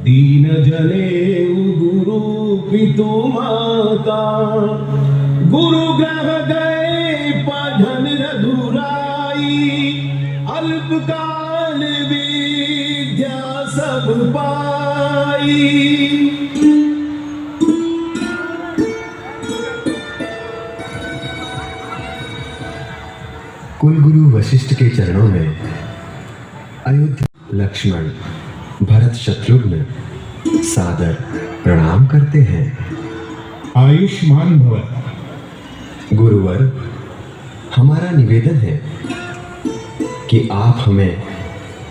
दीन जने गुरु पितु माता, गुरु ग्रह गए पधन रघुराई, अल्पकाल विद्या सब पाई। कुलगुरु वशिष्ठ के चरणों में अयोध्या लक्ष्मण भरत शत्रुघ्न सादर प्रणाम करते हैं। आयुष्मान भव। गुरुवर, हमारा निवेदन है कि आप हमें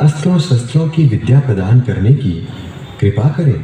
अस्त्रों शस्त्रों की विद्या प्रदान करने की कृपा करें।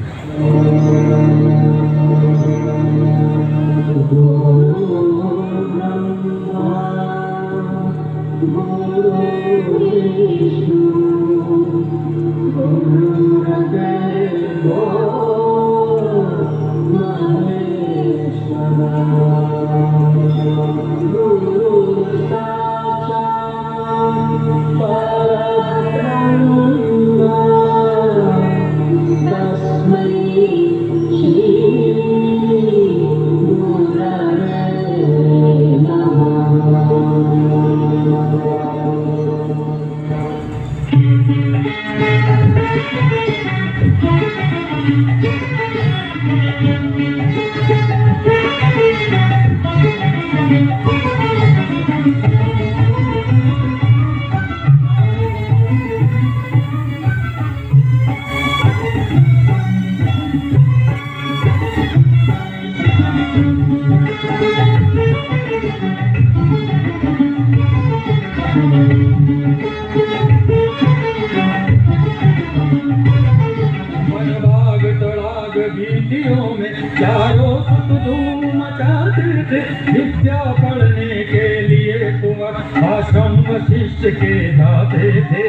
विद्या पढ़ने के लिए तुम आश्रम वशिष्ठ के जाते थे।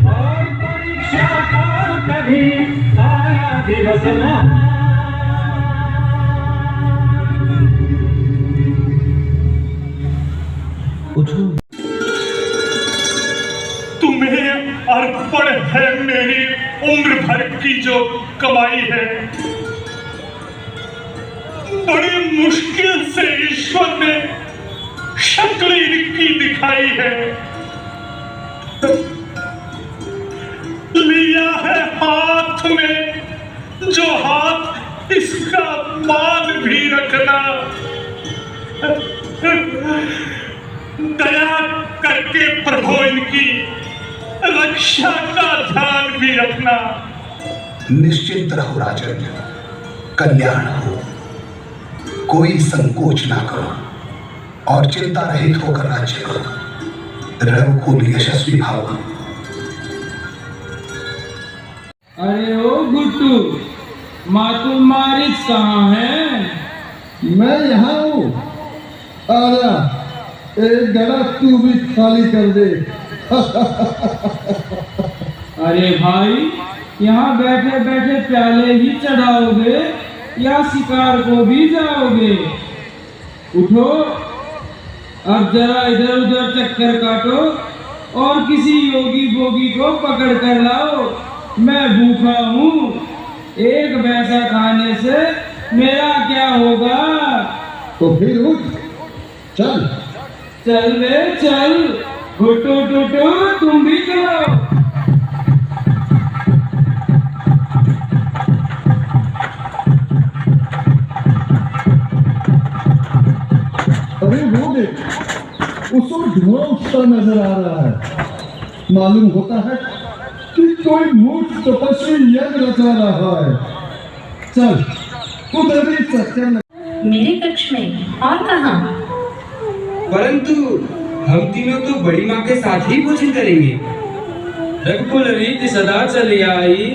और परीक्षा का कभी आया दिवस ना। तुम्हें अर्पण है मेरी उम्र भर की जो कमाई है। बड़ी मुश्किल से ईश्वर ने शक्ल इनकी दिखाई है। लिया है हाथ में जो हाथ, इसका मान भी रखना। दया करके प्रभु इनकी रक्षा का ध्यान भी रखना। निश्चिंत रहो राजन, कल्याण हो, कोई संकोच ना करो और चिंता रहित होकर राज्य करो। रघुकुल यशस्वी भाव। अरे ओ गुट्टू, मातु मारिच कहाँ है? मैं यहाँ हूँ, आजा, एक गड़ा तू भी खाली कर दे। अरे भाई, यहाँ बैठे बैठे प्याले ही चढ़ाओगे या शिकार को भी जाओगे? उठो, अब जरा इधर उधर चक्कर काटो और किसी योगी भोगी को पकड़ कर लाओ। मैं भूखा हूँ, एक पैसा खाने से मेरा क्या होगा? तो फिर उठ, चल चल रे चल, घुटो टूटो तुम भी चलो। अरे वो देख, उसमें धुआं उठता नजर आ रहा है। मालूम होता है कि कोई मूर्ख तपस्वी यज्ञ रचा रहा है। चल उधर भी चक्कर। मेरे कक्ष में और कहाँ? परंतु हम तीनों तो बड़ी माँ के साथ ही भोजन करेंगे। रघुकुल रीति सदा चली आई,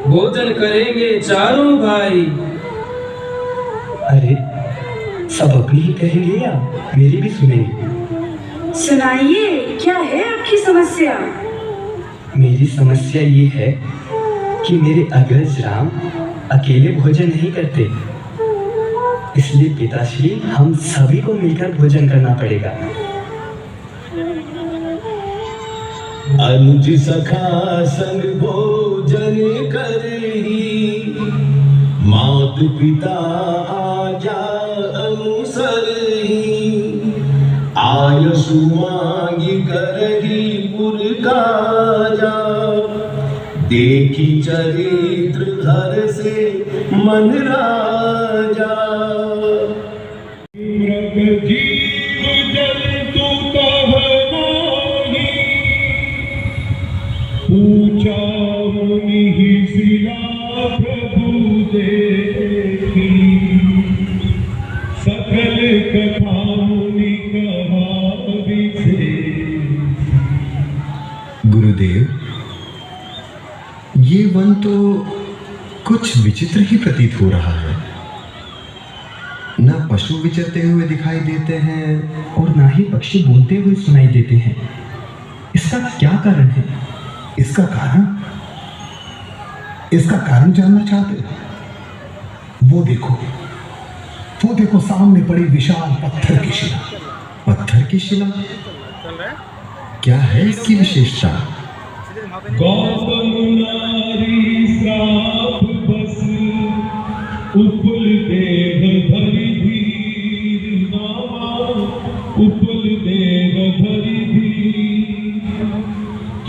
भोजन करेंगे चारों भाई। अरे सब अपनी ही कहेंगे या मेरी भी सुनेंगे? सुनाइए, क्या है आपकी समस्या? मेरी समस्या ये है कि मेरे अग्रज राम अकेले भोजन नहीं करते, इसलिए पिताश्री हम सभी को मिलकर भोजन करना पड़ेगा। अनुज सखा संग भोजन करही, मात पिता आजा अनुसरही, आयसु मांगी करही पुर काजा, देखी चरित्र हर से मन राजा। जीव जंतु तब मोहि, पूछा मुनि शिला प्रभु देखी, सकल कथा मुनि कहा विशेष। गुरुदेव, ये वन तो कुछ विचित्र ही प्रतीत हो रहा है। न पशु विचरते हुए दिखाई देते हैं और ना ही पक्षी बोलते हुए सुनाई देते हैं। इसका क्या कारण है? इसका कारण जानना चाहते हो? वो देखो सामने पड़ी विशाल पत्थर की शिला। पत्थर की शिला? क्या है इसकी विशेषता? गौतम नारी श्राप बस, उपल देह भरी धीर नामा, उपल देह भरी धीर,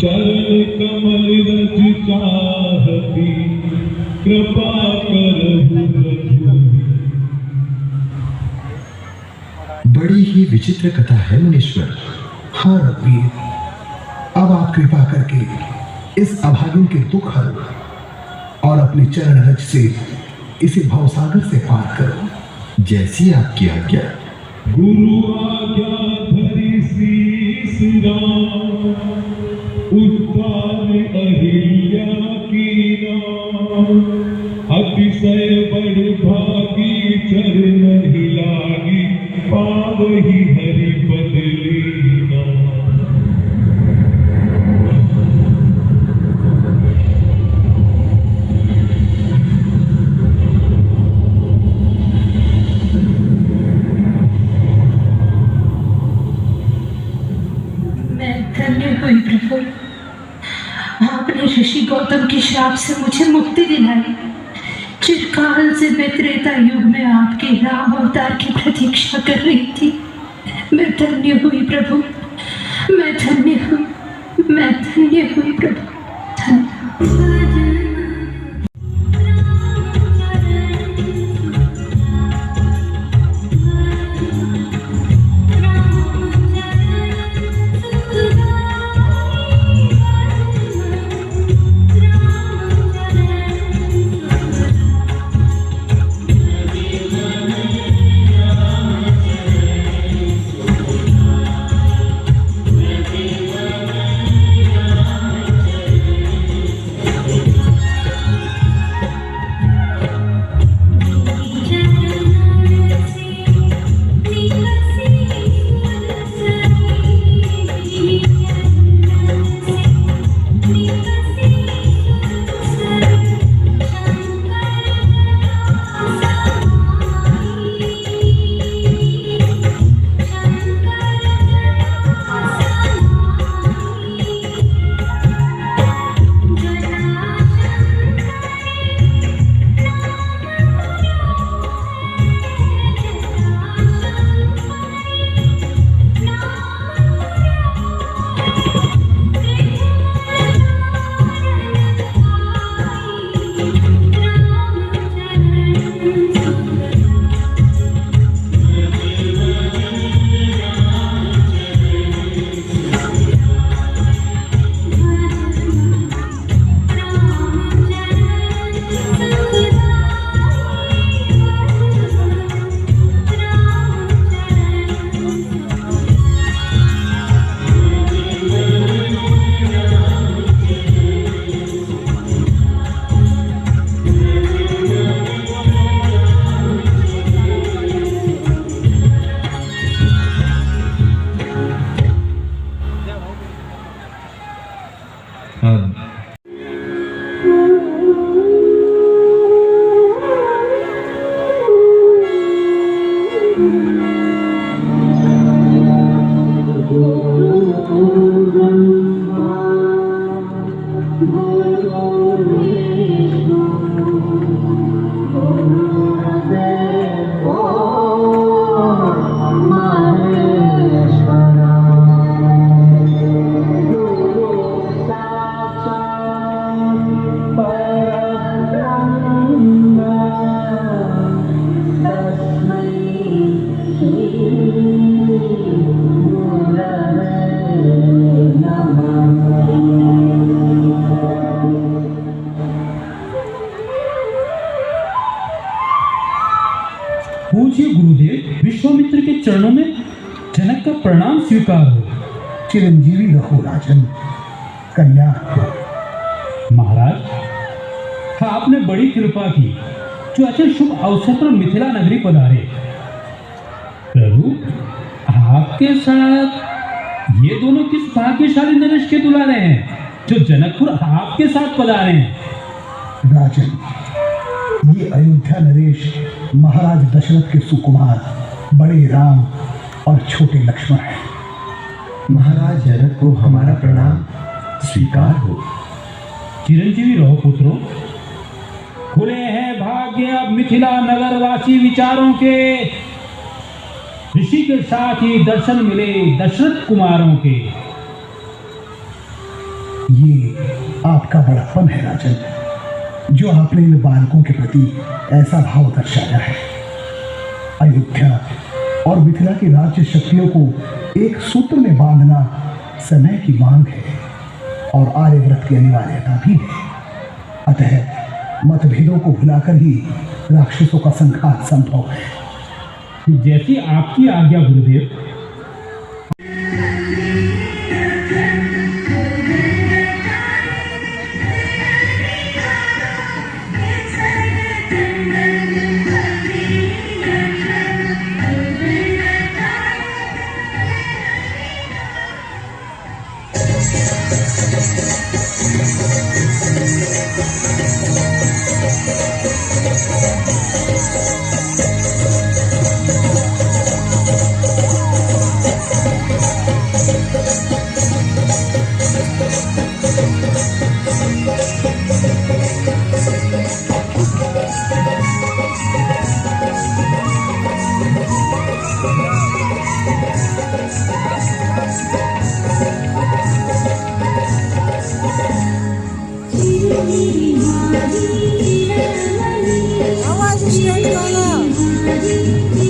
चरण कमल रज चाहती, कृपा करहु रघुवीर। बड़ी ही विचित्र कथा है मुनीश्वर। हाँ रघुवीर, अब आप कृपा करके इस अभागिन के दुख हरो और अपने चरण रज से इसे भवसागर से पार करो। जैसी आपकी आज्ञा। गुरु आज्ञा धरि शीस राम, उत्थान अहिल्या कीना, अतिशय बड़ भागी चरण ही लागी, पावहि हरि पद लीना। प्रभु, आपने ऋषि गौतम के श्राप से मुझे मुक्ति दिलाई। चिरकाल से मैं त्रेता युग में आपके राम अवतार की प्रतीक्षा कर रही थी। मैं धन्य हुई प्रभु, मैं धन्य हुई प्रभु, धन्य। पूज्य गुरुदेव, विश्वामित्र के चरणों में जनक का प्रणाम स्वीकार हो। चिरंजीवी रहो राजन, कल्याण हो। महाराज, आपने बड़ी कृपा की जो अच्छे शुभ अवसर पर मिथिला नगरी पधारे। प्रभु, आपके साथ ये दोनों किस भाग्यशाली नरेश के दुलारे हैं जो जनकपुर आपके साथ पधारे हैं। राजन, ये अयोध्या नरेश महाराज दशरथ के सुकुमार बड़े राम और छोटे लक्ष्मण हैं। महाराज जनक को हमारा प्रणाम स्वीकार हो। चिरंजीवी रहो पुत्रों। खुले हैं भाग्य अब मिथिला नगर वासी विचारों के, ऋषि के साथ ही दर्शन मिले दशरथ कुमारों के। ये आपका बड़प्पन है राजन, जो आपने इन बालकों के प्रति ऐसा भाव दर्शाया है। अयोध्या और मिथिला की राज्य शक्तियों को एक सूत्र में बांधना समय की मांग है और आर्यव्रत की अनिवार्यता भी है। अतः मतभेदों को भुलाकर ही राक्षसों का संहार संभव है। जैसी आपकी आज्ञा गुरुदेव। आवाज शेयर करो।